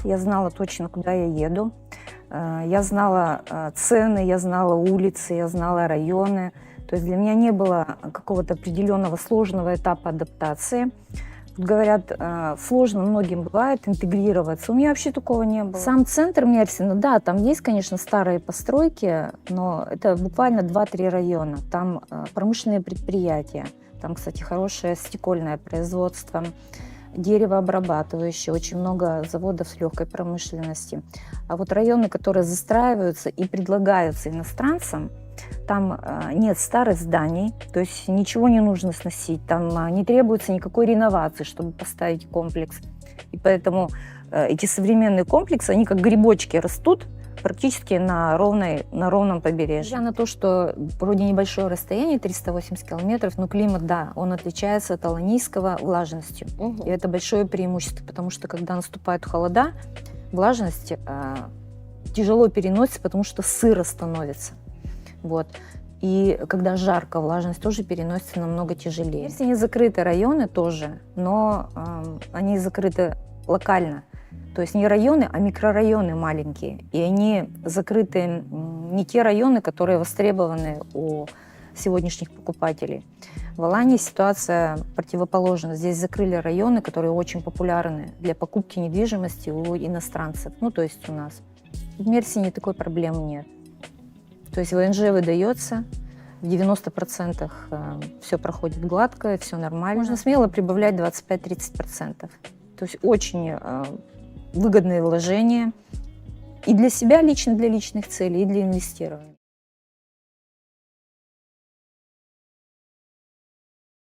я знала точно, куда я еду. Я знала цены, я знала улицы, я знала районы. То есть для меня не было какого-то определенного сложного этапа адаптации. Тут говорят, сложно многим бывает интегрироваться. У меня вообще такого не было. Сам центр Мерсина, да, там есть, конечно, старые постройки, но это буквально 2-3 района. Там промышленные предприятия. Там, кстати, хорошее стекольное производство, деревообрабатывающее, очень много заводов с легкой промышленности. А вот районы, которые застраиваются и предлагаются иностранцам, там нет старых зданий, то есть ничего не нужно сносить, там не требуется никакой реновации, чтобы поставить комплекс. И поэтому эти современные комплексы, они как грибочки растут практически на ровном побережье. Несмотря на то, что вроде небольшое расстояние, 380 километров, но климат, да, он отличается от Аланийского влажностью. И это большое преимущество, потому что когда наступают холода, влажность тяжело переносится, потому что сыро становится. Вот. И когда жарко, влажность тоже переносится намного тяжелее. Есть не закрыты районы тоже, но они закрыты локально. То есть не районы, а микрорайоны маленькие. И они закрыты не те районы, которые востребованы у сегодняшних покупателей. В Алании ситуация противоположна. Здесь закрыли районы, которые очень популярны для покупки недвижимости у иностранцев. Ну, то есть у нас. В Мерсине такой проблемы нет. То есть ВНЖ выдается, в 90% все проходит гладко, все нормально. Можно смело прибавлять 25-30%. То есть очень выгодные вложения и для себя лично, для личных целей, и для инвестирования.